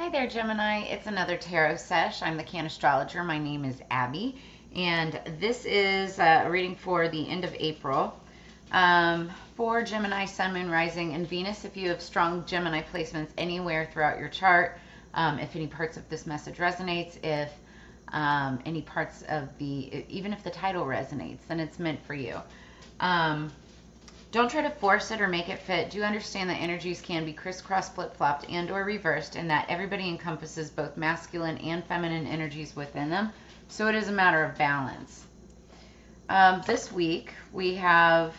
Hi there, Gemini. It's another tarot sesh. I'm the Cannastrologer. My name is Abby, and this is a reading for the end of April for Gemini, Sun, Moon, Rising, and Venus. If you have strong Gemini placements anywhere throughout your chart, if any parts of this message resonates, if any parts of even if the title resonates, then it's meant for you. Don't try to force it or make it fit. Do understand that energies can be crisscrossed, flip-flopped, and or reversed, and that everybody encompasses both masculine and feminine energies within them. So it is a matter of balance. This week, we have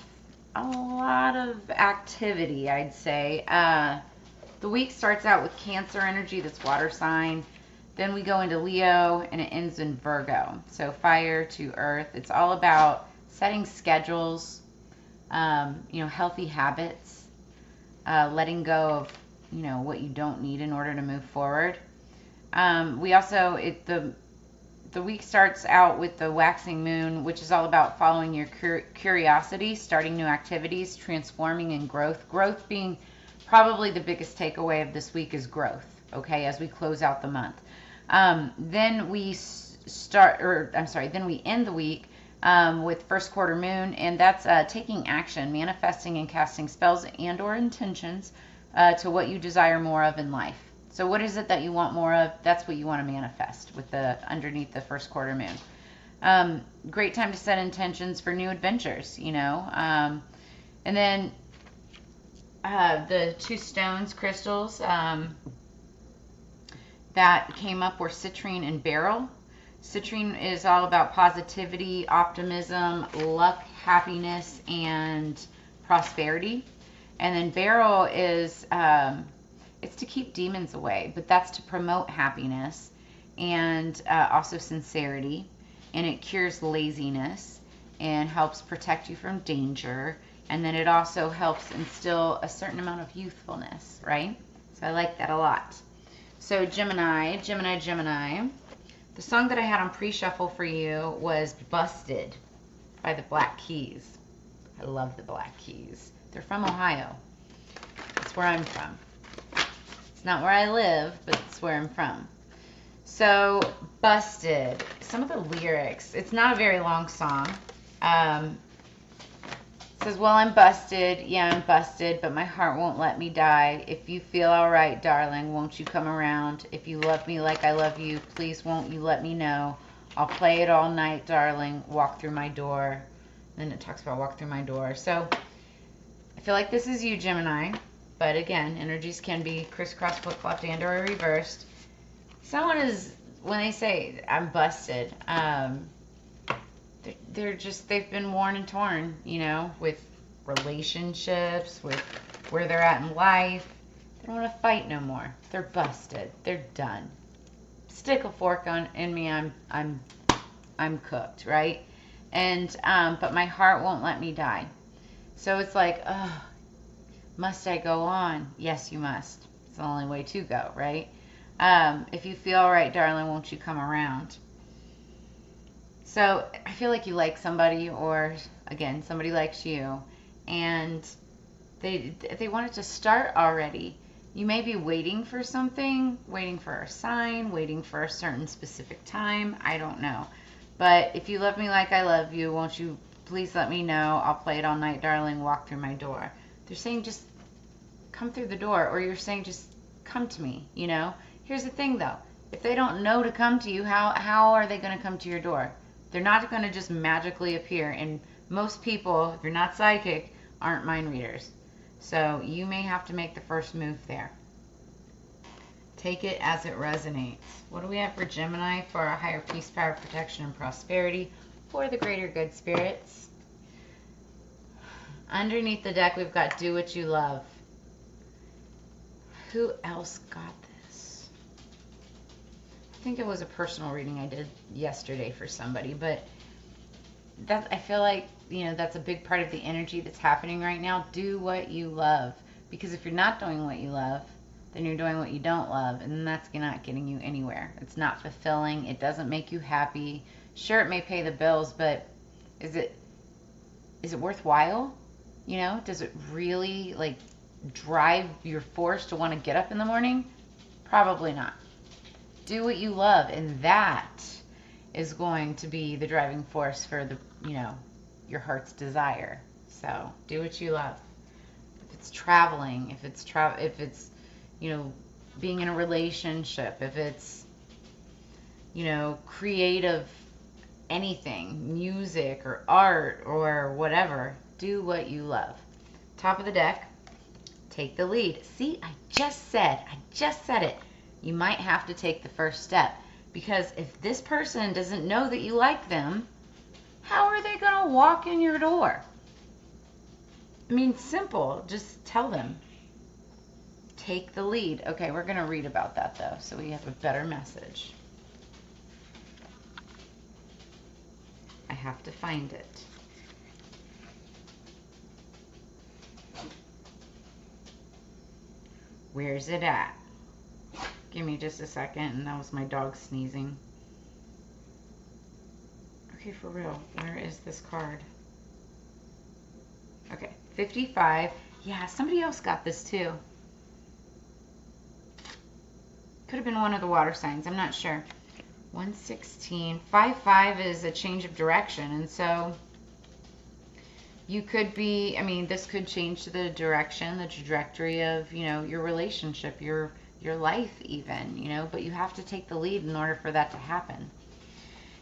a lot of activity, I'd say. The week starts out with Cancer energy, that's water sign. Then we go into Leo, and it ends in Virgo. So fire to earth. It's all about setting schedules, healthy habits, letting go of, what you don't need in order to move forward. We also, the week starts out with the waxing moon, which is all about following your curiosity, starting new activities, transforming, and growth. Growth being probably the biggest takeaway of this week is growth, okay, as we close out the month. Then we end the week with first quarter moon, and that's taking action, manifesting and casting spells and or intentions to what you desire more of in life. So what is it that you want more of? That's what you want to manifest with underneath the first quarter moon. Great time to set intentions for new adventures, and then the two stones, crystals that came up were citrine and beryl. Citrine is all about positivity, optimism, luck, happiness, and prosperity. And then beryl is, it's to keep demons away, but that's to promote happiness and also sincerity. And it cures laziness and helps protect you from danger. And then it also helps instill a certain amount of youthfulness, right? So I like that a lot. So Gemini. The song that I had on pre-shuffle for you was Busted by the Black Keys. I love the Black Keys. They're from Ohio. That's where I'm from. It's not where I live, but it's where I'm from. So, Busted. Some of the lyrics. It's not a very long song. It says, well, I'm busted. Yeah, I'm busted, but my heart won't let me die. If you feel all right, darling, won't you come around? If you love me like I love you, please won't you let me know? I'll play it all night, darling. Walk through my door. Then it talks about walk through my door. So I feel like this is you, Gemini. But again, energies can be crisscrossed, flip-flopped, and or reversed. Someone is, when they say, I'm busted, they've been worn and torn, with relationships, with where they're at in life. They don't want to fight no more. They're busted. They're done. Stick a fork in me, I'm cooked, right? And but my heart won't let me die. So it's like, oh, must I go on? Yes, you must. It's the only way to go, right? If you feel all right, darling, won't you come around? So I feel like you like somebody, or again, somebody likes you, and they want it to start already. You may be waiting for something, waiting for a sign, waiting for a certain specific time. I don't know. But if you love me like I love you, won't you please let me know? I'll play it all night, darling. Walk through my door. They're saying just come through the door, or you're saying just come to me, Here's the thing, though. If they don't know to come to you, how are they going to come to your door? They're not going to just magically appear, and most people, if you're not psychic, aren't mind readers. So you may have to make the first move there. Take it as it resonates. What do we have for Gemini for a higher peace, power, protection, and prosperity for the greater good spirits? Underneath the deck, we've got do what you love. Who else got this? I think it was a personal reading I did yesterday for somebody, but I feel like, that's a big part of the energy that's happening right now. Do what you love, because if you're not doing what you love, then you're doing what you don't love, and that's not getting you anywhere. It's not fulfilling. It doesn't make you happy. Sure, it may pay the bills, but is it worthwhile? Does it really drive your force to want to get up in the morning? Probably not. Do what you love, and that is going to be the driving force for the, your heart's desire. So do what you love. If it's traveling, if it's being in a relationship, if it's creative, anything, music or art or whatever, do what you love. Top of the deck, take the lead. See, I just said it. You might have to take the first step, because if this person doesn't know that you like them, how are they going to walk in your door? I mean, simple. Just tell them. Take the lead. Okay, we're going to read about that, though, so we have a better message. I have to find it. Where's it at? Give me just a second, and that was my dog sneezing. Okay, for real. Where is this card? Okay, 55. Yeah, somebody else got this too. Could have been one of the water signs. I'm not sure. 116. 5-5 is a change of direction, and so you could be, this could change to the direction, the trajectory of, your relationship, your life even, but you have to take the lead in order for that to happen.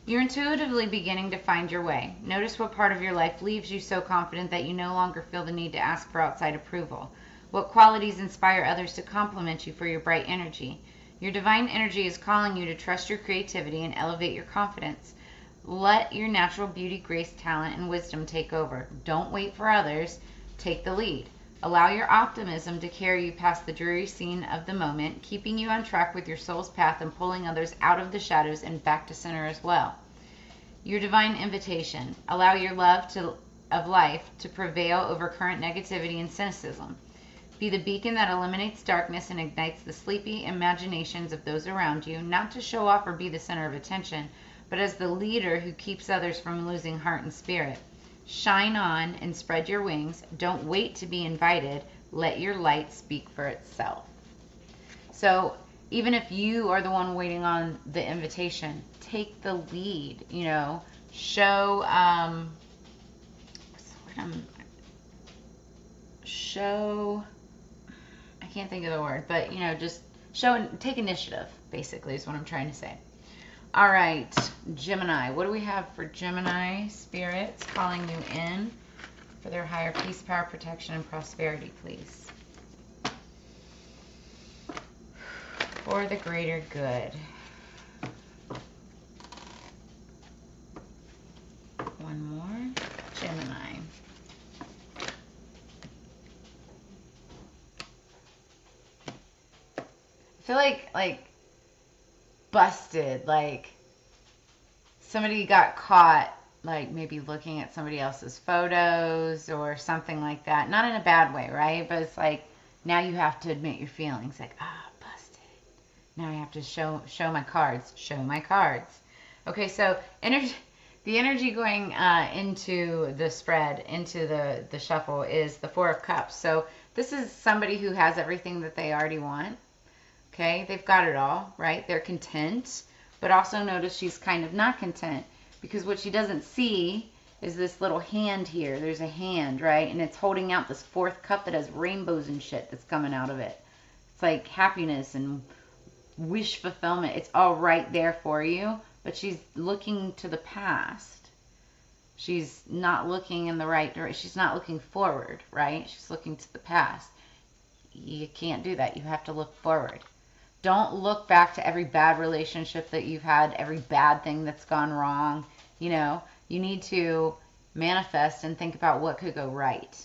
You're intuitively beginning to find your way. Notice what part of your life leaves you so confident that you no longer feel the need to ask for outside approval. What qualities inspire others to compliment you for your bright energy. Your divine energy is calling you to trust your creativity and elevate your confidence. Let your natural beauty, grace, talent, and wisdom take over. Don't wait for others. Take the lead. Allow your optimism to carry you past the dreary scene of the moment, keeping you on track with your soul's path and pulling others out of the shadows and back to center as well. Your divine invitation. Allow your love of life to prevail over current negativity and cynicism. Be the beacon that eliminates darkness and ignites the sleepy imaginations of those around you, not to show off or be the center of attention, but as the leader who keeps others from losing heart and spirit. Shine on and spread your wings. Don't wait to be invited. Let your light speak for itself. So even if you are the one waiting on the invitation, take the lead, show, I can't think of the word, but, just show and take initiative, basically, is what I'm trying to say. All right, Gemini. What do we have for Gemini spirits calling you in for their higher peace, power, protection, and prosperity, please? For the greater good. One more. Gemini. I feel like busted, like somebody got caught, like maybe looking at somebody else's photos or something like that. Not in a bad way, right? But it's like now you have to admit your feelings, like, busted. Now I have to show my cards. Show my cards. Okay, so the energy going into the spread, into the shuffle, is the Four of Cups. So this is somebody who has everything that they already want. Okay, they've got it all, right? They're content, but also notice she's kind of not content, because what she doesn't see is this little hand here. There's a hand, right? And it's holding out this fourth cup that has rainbows and shit that's coming out of it. It's like happiness and wish fulfillment. It's all right there for you, but she's looking to the past. She's not looking in the right direction. She's not looking forward, right? She's looking to the past. You can't do that. You have to look forward. Don't look back to every bad relationship that you've had, every bad thing that's gone wrong. You need to manifest and think about what could go right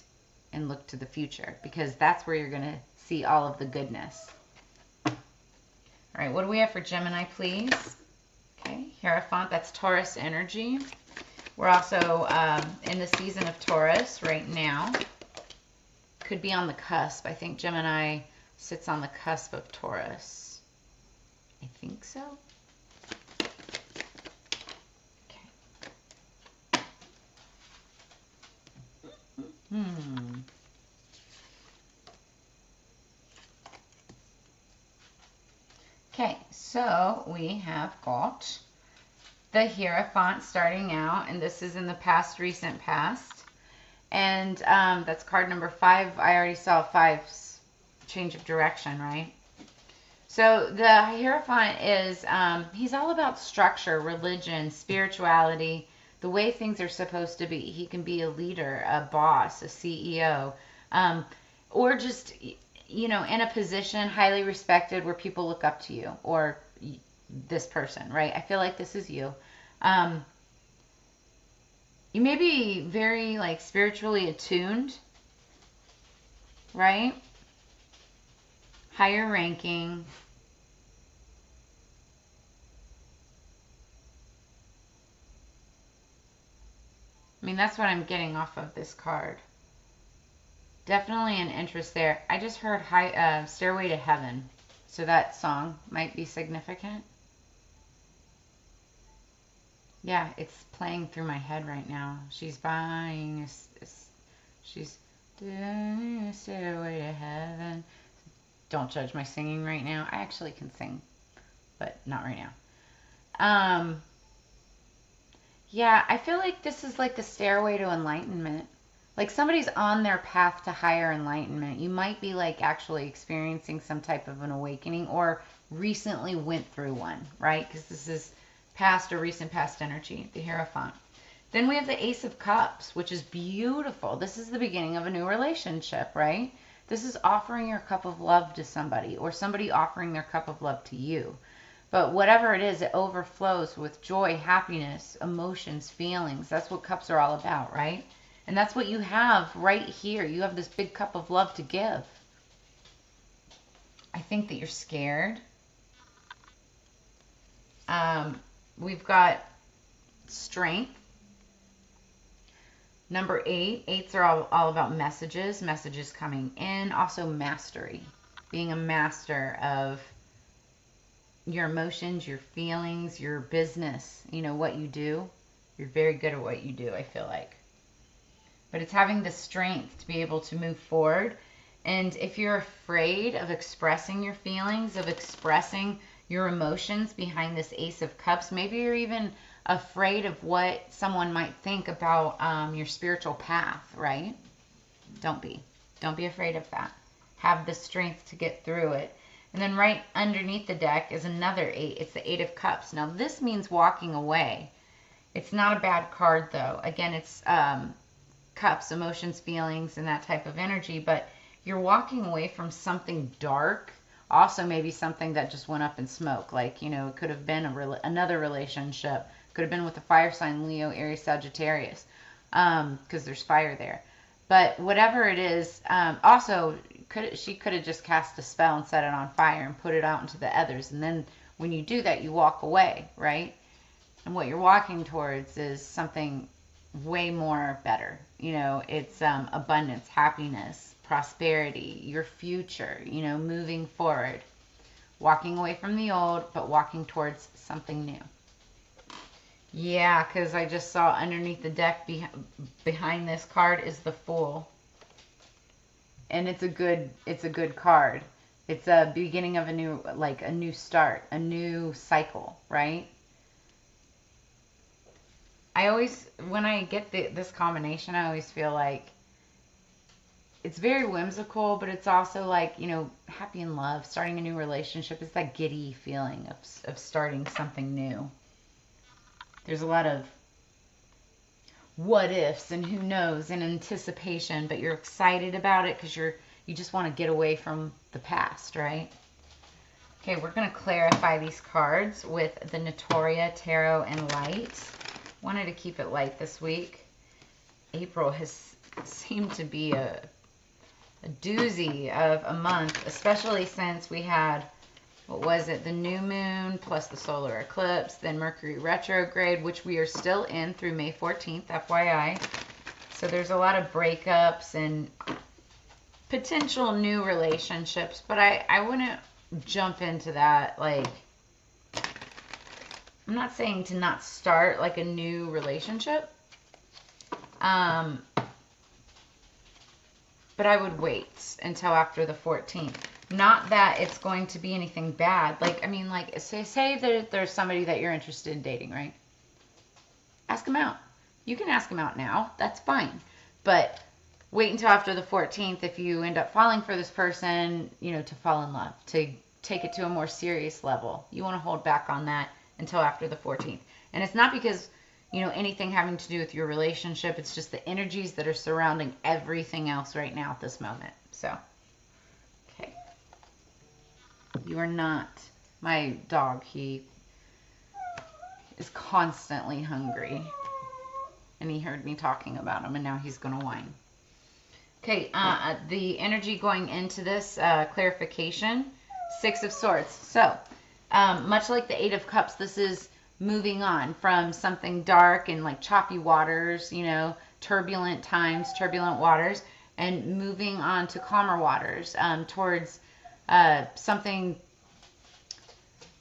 and look to the future, because that's where you're going to see all of the goodness. All right, what do we have for Gemini, please? Okay, Hierophant, that's Taurus energy. We're also in the season of Taurus right now. Could be on the cusp. I think Gemini sits on the cusp of Taurus. I think so. Okay. Okay, so we have got the Hierophant starting out, and this is in the past, recent past. And that's card number 5. I already saw 5's change of direction, right? So the Hierophant is, he's all about structure, religion, spirituality, the way things are supposed to be. He can be a leader, a boss, a CEO, or just, you know, in a position highly respected where people look up to you, or this person, right? I feel like this is you. You may be very, like, spiritually attuned, right? Higher ranking. I mean, that's what I'm getting off of this card. Definitely an interest there. I just heard Stairway to Heaven. So that song might be significant. Yeah, it's playing through my head right now. She's buying she's doing a Stairway to Heaven. Don't judge my singing right now. I actually can sing, but not right now. Yeah, I feel like this is like the stairway to enlightenment. Like somebody's on their path to higher enlightenment. You might be like actually experiencing some type of an awakening or recently went through one, right? Because this is past or recent past energy, the Hierophant. Then we have the Ace of Cups, which is beautiful. This is the beginning of a new relationship, right? This is offering your cup of love to somebody, or somebody offering their cup of love to you. But whatever it is, it overflows with joy, happiness, emotions, feelings. That's what cups are all about, right? And that's what you have right here. You have this big cup of love to give. I think that you're scared. We've got strength. Number 8. 8s are all about messages coming in. Also mastery. Being a master of your emotions, your feelings, your business, you know, what you do. You're very good at what you do, I feel like. But it's having the strength to be able to move forward. And if you're afraid of expressing your feelings, of expressing your emotions behind this Ace of Cups, maybe you're even afraid of what someone might think about your spiritual path, right? Don't be. Don't be afraid of that. Have the strength to get through it. And then right underneath the deck is another 8. It's the 8 of Cups. Now this means walking away. It's not a bad card though. Again, it's cups, emotions, feelings, and that type of energy. But you're walking away from something dark. Also maybe something that just went up in smoke. Like, you know, it could have been another relationship. Could have been with a fire sign, Leo, Aries, Sagittarius. Because there's fire there. But whatever it is, also she could have just cast a spell and set it on fire and put it out into the others. And then when you do that, you walk away, right? And what you're walking towards is something way more better. You know, it's abundance, happiness, prosperity, your future, you know, moving forward. Walking away from the old, but walking towards something new. Yeah, because I just saw underneath the deck behind this card is the Fool. And it's a good card. It's a beginning of a new start, a new cycle, right? I always, when I get this combination, I always feel like it's very whimsical, but it's also like, you know, happy in love, starting a new relationship. It's that giddy feeling of starting something new. There's a lot of what ifs and who knows and anticipation, but you're excited about it because you just want to get away from the past, right? Okay, we're going to clarify these cards with the Notoria Tarot and Light. Wanted to keep it light this week. April has seemed to be a doozy of a month, especially since we had, what was it, the new moon plus the solar eclipse, then Mercury retrograde, which we are still in through May 14th, FYI. So there's a lot of breakups and potential new relationships, but I wouldn't jump into that. Like, I'm not saying to not start like a new relationship, but I would wait until after the 14th. Not that it's going to be anything bad. Like, I mean, like, say that there's somebody that you're interested in dating, right? Ask them out. You can ask them out now. That's fine. But wait until after the 14th if you end up falling for this person, you know, to fall in love, to take it to a more serious level. You want to hold back on that until after the 14th. And it's not because, you know, anything having to do with your relationship. It's just the energies that are surrounding everything else right now at this moment. So, okay. You are not my dog. He is constantly hungry. And he heard me talking about him, and now he's going to whine. Okay, the energy going into this clarification, Six of Swords. So, much like the Eight of Cups, this is moving on from something dark and like choppy waters, you know, turbulent times, turbulent waters, and moving on to calmer waters, towards something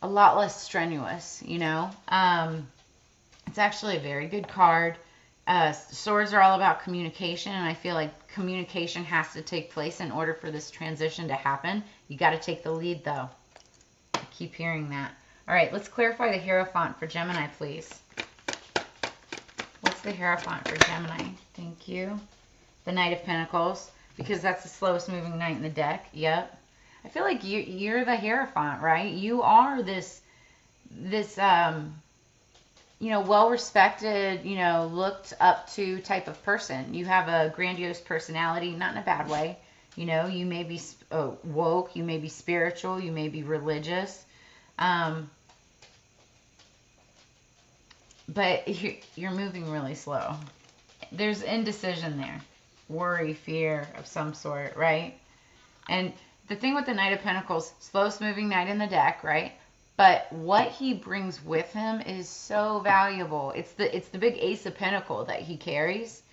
a lot less strenuous, you know. It's actually a very good card. Swords are all about communication, and I feel like communication has to take place in order for this transition to happen. You got to take the lead, though. I keep hearing that. All right, let's clarify the Hierophant for Gemini, please. What's the Hierophant for Gemini? Thank you. The Knight of Pentacles, because that's the slowest moving knight in the deck. Yep. I feel like you're the Hierophant, right? You are this you know, well-respected, you know, looked up to type of person. You have a grandiose personality, not in a bad way. You know, you may be woke, you may be spiritual, you may be religious. But you're moving really slow. There's indecision there. Worry, fear of some sort, right? And the thing with the Knight of Pentacles, slowest moving knight in the deck, right? But what he brings with him is so valuable. It's the big Ace of Pentacles that he carries.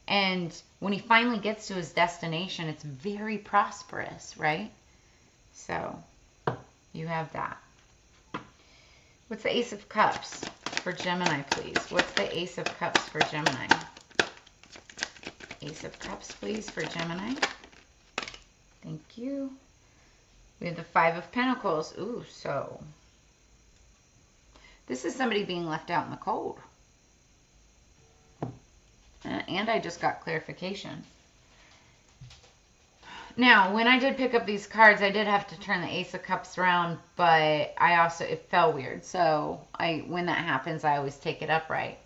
And when he finally gets to his destination, it's very prosperous, right? So, you have that. What's the Ace of Cups for Gemini, please? What's the Ace of Cups for Gemini? Ace of Cups, please, for Gemini. Thank you. We have the Five of Pentacles. Ooh, so this is somebody being left out in the cold. And I just got clarification. Now, when I did pick up these cards, I did have to turn the Ace of Cups around, but it fell weird. So when that happens, I always take it upright.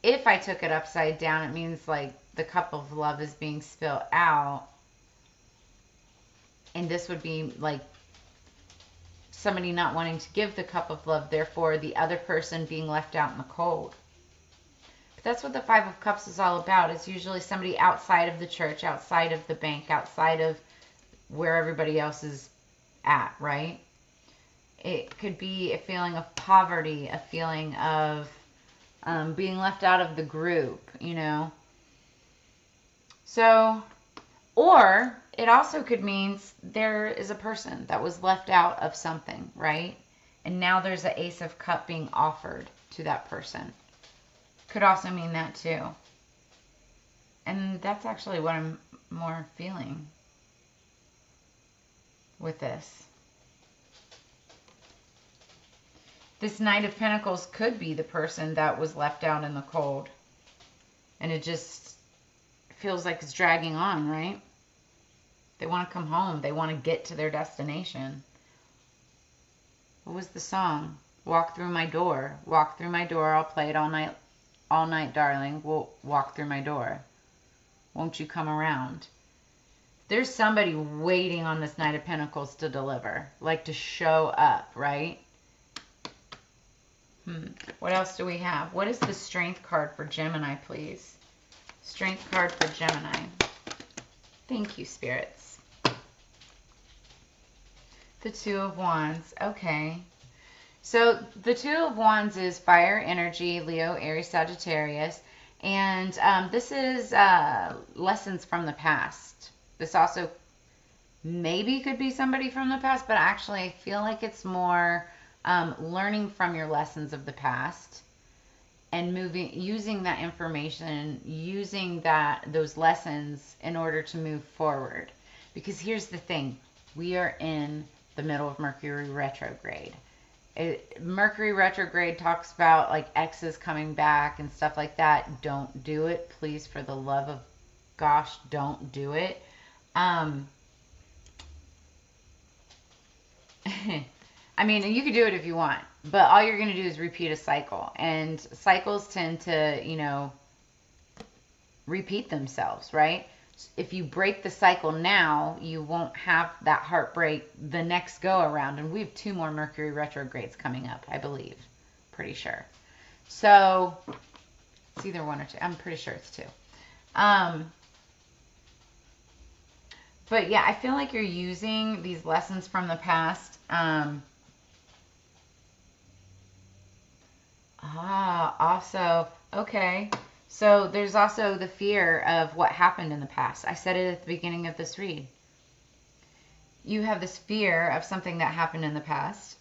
If I took it upside down, it means like the cup of love is being spilled out. And this would be like somebody not wanting to give the cup of love, therefore the other person being left out in the cold. But that's what the Five of Cups is all about. It's usually somebody outside of the church, outside of the bank, outside of where everybody else is at, right? It could be a feeling of poverty, a feeling of being left out of the group, you know. So, or it also could mean there is a person that was left out of something, right? And now there's an Ace of Cup being offered to that person. Could also mean that too. And that's actually what I'm more feeling with this. This Knight of Pentacles could be the person that was left out in the cold. And it just feels like it's dragging on, right? They want to come home. They want to get to their destination. What was the song? Walk through my door. Walk through my door. I'll play it all night, darling. We'll walk through my door. Won't you come around? There's somebody waiting on this Knight of Pentacles to deliver. Like to show up, right? What else do we have? What is the Strength card for Gemini, please? Strength card for Gemini. Thank you, spirits. The Two of Wands. Okay. So the Two of Wands is fire energy, Leo, Aries, Sagittarius. And this is lessons from the past. This also maybe could be somebody from the past, but actually I feel like it's more learning from your lessons of the past and using that information, using those lessons in order to move forward. Because here's the thing. We are in the middle of Mercury retrograde. Mercury retrograde talks about like exes coming back and stuff like that. Don't do it. Please, for the love of gosh, don't do it. I mean, you could do it if you want, but all you're going to do is repeat a cycle. And cycles tend to, you know, repeat themselves, right? If you break the cycle now, you won't have that heartbreak the next go around. And we have 2 more Mercury retrogrades coming up, I believe. Pretty sure. So it's either 1 or 2. I'm pretty sure it's 2. But yeah, I feel like you're using these lessons from the past. Also, okay. So there's also the fear of what happened in the past. I said it at the beginning of this read. You have this fear of something that happened in the past,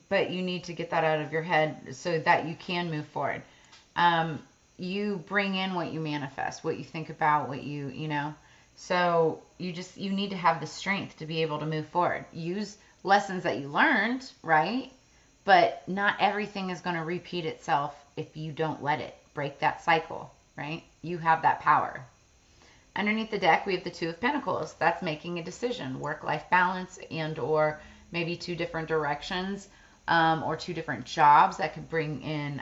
but you need to get that out of your head so that you can move forward. You bring in what you manifest, what you think about, what you know. So you need to have the strength to be able to move forward. Use lessons that you learned, right? But not everything is going to repeat itself if you don't let it. Break that cycle, right? You have that power. Underneath the deck, we have the 2 of Pentacles. That's making a decision, work-life balance, and or maybe 2 different directions, or 2 different jobs that could bring in,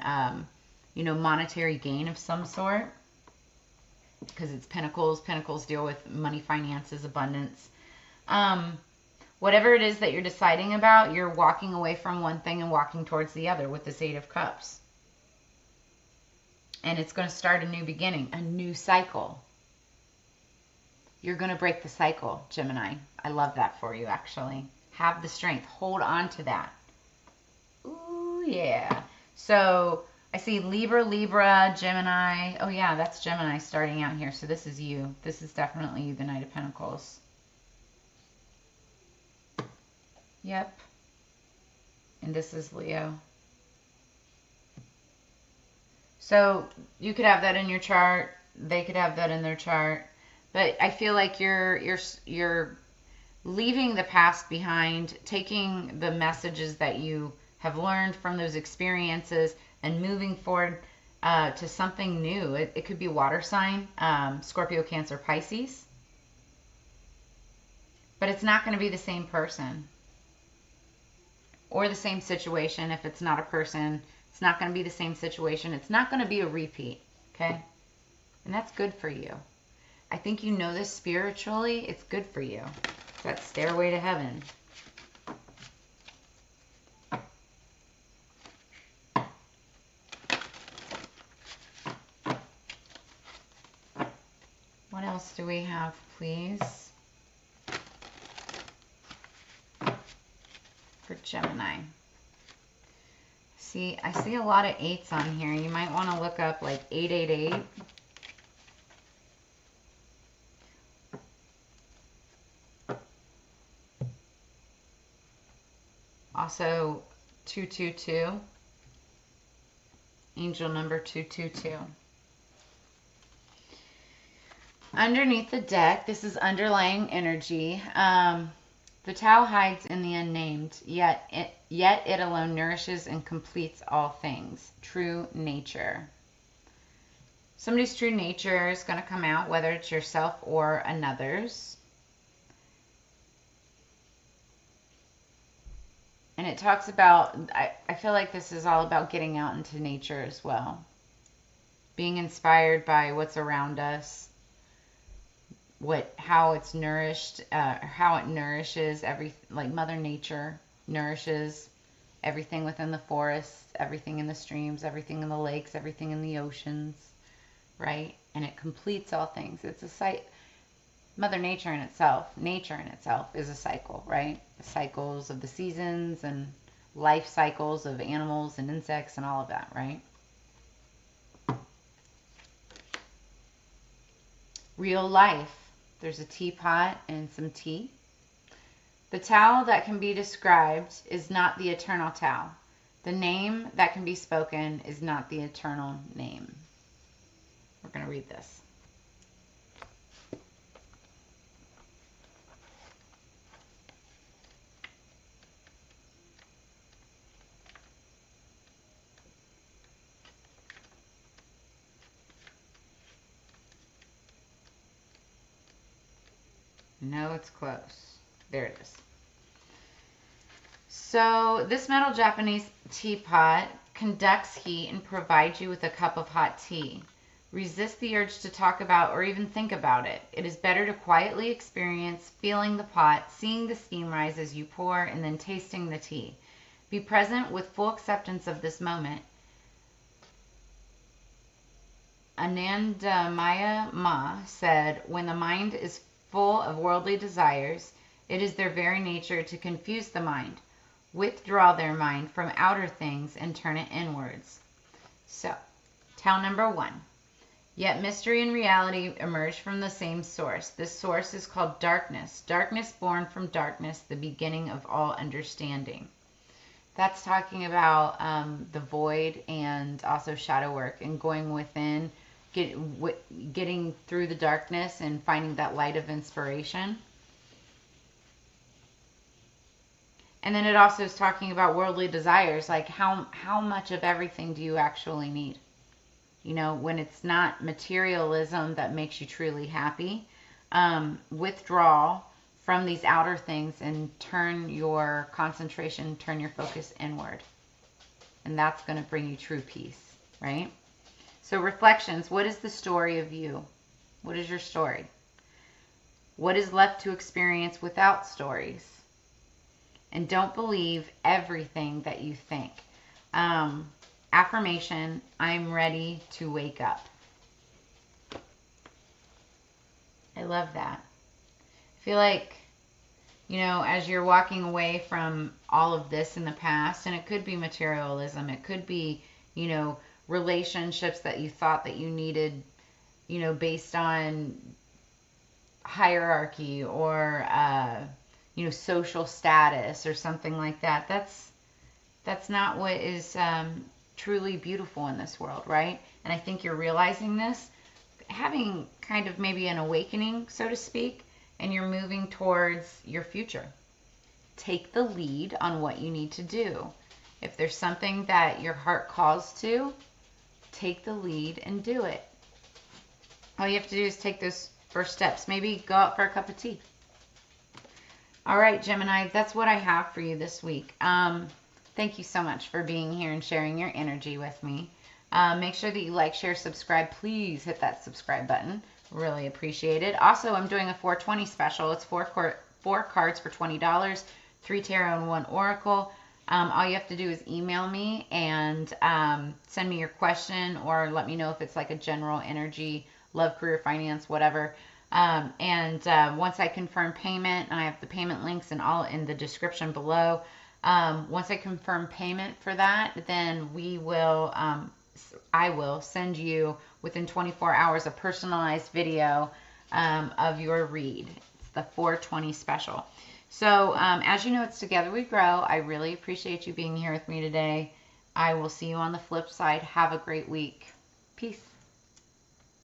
you know, monetary gain of some sort. Because it's Pentacles. Pentacles deal with money, finances, abundance. Whatever it is that you're deciding about, you're walking away from one thing and walking towards the other with this 8 of Cups. And it's going to start a new beginning, a new cycle. You're going to break the cycle, Gemini. I love that for you, actually. Have the strength. Hold on to that. Ooh, yeah. So I see Libra, Gemini. Oh, yeah, that's Gemini starting out here. So this is you. This is definitely you, the Knight of Pentacles. Yep. And this is Leo. So you could have that in your chart. They could have that in their chart. But I feel like you're leaving the past behind, taking the messages that you have learned from those experiences and moving forward to something new. It could be water sign, Scorpio, Cancer, Pisces. But it's not going to be the same person. Or the same situation. If it's not a person, it's not going to be the same situation. It's not going to be a repeat, okay? And that's good for you. I think you know this spiritually. It's good for you. It's that stairway to heaven. What else do we have, please? For Gemini. See, I see a lot of 8s on here. You might want to look up like 888. Also 222. Angel number 222. Underneath the deck, this is underlying energy. The Tao hides in the unnamed, yet it alone nourishes and completes all things. True nature. Somebody's true nature is going to come out, whether it's yourself or another's. And it talks about, I feel like this is all about getting out into nature as well. Being inspired by what's around us. How it's nourished, how it nourishes like Mother Nature nourishes everything within the forests, everything in the streams, everything in the lakes, everything in the oceans, right? And it completes all things. It's a Mother Nature in itself is a cycle, right? The cycles of the seasons and life cycles of animals and insects and all of that, right? Real life. There's a teapot and some tea. The Tao that can be described is not the eternal Tao. The name that can be spoken is not the eternal name. We're going to read this. No, it's close. There it is. So this metal Japanese teapot conducts heat and provides you with a cup of hot tea. Resist the urge to talk about or even think about it. It is better to quietly experience feeling the pot, seeing the steam rise as you pour, and then tasting the tea. Be present with full acceptance of this moment. Anandamaya Ma said, when the mind is full of worldly desires, it is their very nature to confuse the mind. Withdraw their mind from outer things and turn it inwards. So, tell number 1. Yet mystery and reality emerge from the same source. This source is called darkness. Darkness born from darkness, the beginning of all understanding. That's talking about the void and also shadow work and going within, getting through the darkness and finding that light of inspiration. And then it also is talking about worldly desires, like how much of everything do you actually need? You know, when it's not materialism that makes you truly happy, withdraw from these outer things and turn your concentration, turn your focus inward. And that's going to bring you true peace, right? So reflections, what is the story of you? What is your story? What is left to experience without stories? And don't believe everything that you think. Affirmation, I'm ready to wake up. I love that. I feel like, you know, as you're walking away from all of this in the past, and it could be materialism, it could be, you know, relationships that you thought that you needed, you know, based on hierarchy or, you know, social status or something like that. That's not what is truly beautiful in this world, right? And I think you're realizing this, having kind of maybe an awakening, so to speak, and you're moving towards your future. Take the lead on what you need to do. If there's something that your heart calls to, take the lead and do it. All you have to do is take those first steps. Maybe go out for a cup of tea. All right, Gemini, that's what I have for you this week. Thank you so much for being here and sharing your energy with me. Make sure that you like, share, subscribe. Please hit that subscribe button. Really appreciate it. Also, I'm doing a 420 special. It's four cards for $20, 3 tarot and 1 oracle. All you have to do is email me and send me your question, or let me know if it's like a general energy, love, career, finance, whatever. Once I confirm payment, and I have the payment links and all in the description below. Once I confirm payment for that, then I will send you within 24 hours a personalized video of your read. It's the 420 special. So as you know, it's Together We Grow. I really appreciate you being here with me today. I will see you on the flip side. Have a great week. Peace.